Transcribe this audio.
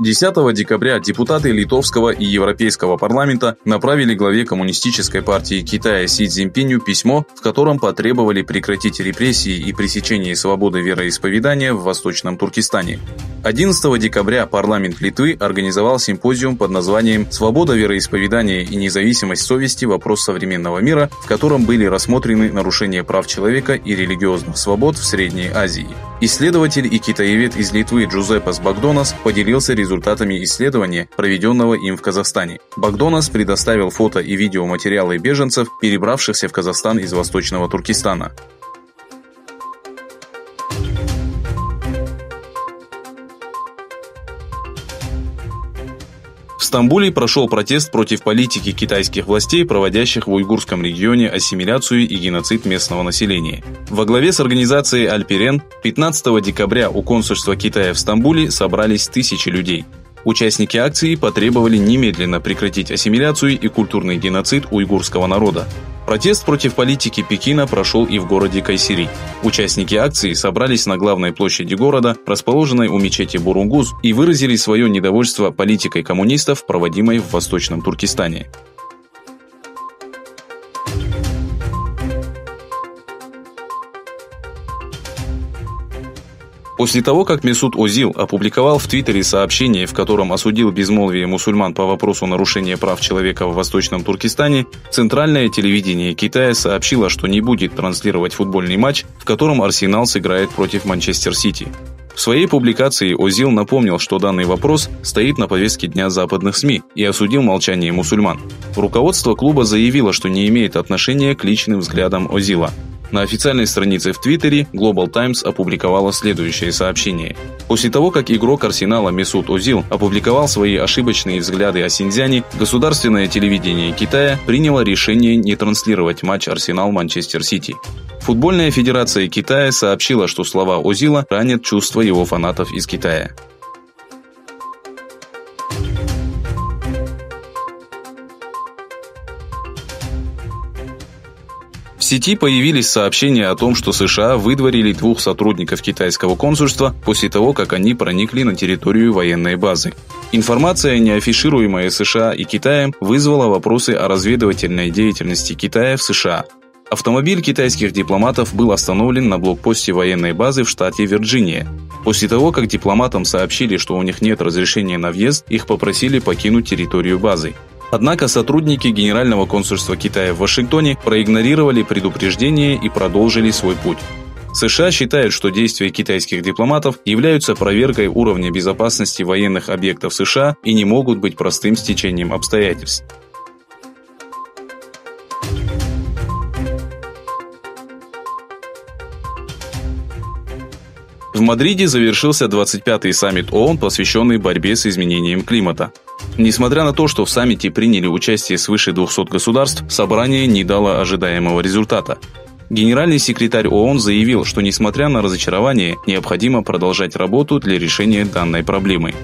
10 декабря депутаты Литовского и Европейского парламента направили главе Коммунистической партии Китая Си Цзиньпиню письмо, в котором потребовали прекратить репрессии и пресечение свободы вероисповедания в Восточном Туркестане. 11 декабря парламент Литвы организовал симпозиум под названием «Свобода вероисповедания и независимость совести. Вопрос современного мира», в котором были рассмотрены нарушения прав человека и религиозных свобод в Средней Азии. Исследователь и китаевед из Литвы Джузеппес Богдонас поделился результатами исследования, проведенного им в Казахстане. Богдонас предоставил фото и видеоматериалы беженцев, перебравшихся в Казахстан из Восточного Туркестана. В Стамбуле прошел протест против политики китайских властей, проводящих в уйгурском регионе ассимиляцию и геноцид местного населения. Во главе с организацией Альперен 15 декабря у консульства Китая в Стамбуле собрались тысячи людей. Участники акции потребовали немедленно прекратить ассимиляцию и культурный геноцид уйгурского народа. Протест против политики Пекина прошел и в городе Кайсери. Участники акции собрались на главной площади города, расположенной у мечети Бурунгуз, и выразили свое недовольство политикой коммунистов, проводимой в Восточном Туркестане. После того, как Месут Озил опубликовал в Твиттере сообщение, в котором осудил безмолвие мусульман по вопросу нарушения прав человека в Восточном Туркестане, центральное телевидение Китая сообщило, что не будет транслировать футбольный матч, в котором Арсенал сыграет против Манчестер Сити. В своей публикации Озил напомнил, что данный вопрос стоит на повестке дня западных СМИ, и осудил молчание мусульман. Руководство клуба заявило, что не имеет отношения к личным взглядам Озила. На официальной странице в Твиттере Global Times опубликовала следующее сообщение. После того, как игрок Арсенала Месут Озил опубликовал свои ошибочные взгляды о Синьцзяне, государственное телевидение Китая приняло решение не транслировать матч Арсенал-Манчестер Сити. Футбольная федерация Китая сообщила, что слова Озила ранят чувства его фанатов из Китая. В сети появились сообщения о том, что США выдворили 2 сотрудников китайского консульства после того, как они проникли на территорию военной базы. Информация, не афишируемая США и Китаем, вызвала вопросы о разведывательной деятельности Китая в США. Автомобиль китайских дипломатов был остановлен на блокпосте военной базы в штате Вирджиния. После того, как дипломатам сообщили, что у них нет разрешения на въезд, их попросили покинуть территорию базы. Однако сотрудники Генерального консульства Китая в Вашингтоне проигнорировали предупреждение и продолжили свой путь. США считают, что действия китайских дипломатов являются проверкой уровня безопасности военных объектов США и не могут быть простым стечением обстоятельств. В Мадриде завершился 25-й саммит ООН, посвященный борьбе с изменением климата. Несмотря на то, что в саммите приняли участие свыше 200 государств, собрание не дало ожидаемого результата. Генеральный секретарь ООН заявил, что несмотря на разочарование, необходимо продолжать работу для решения данной проблемы.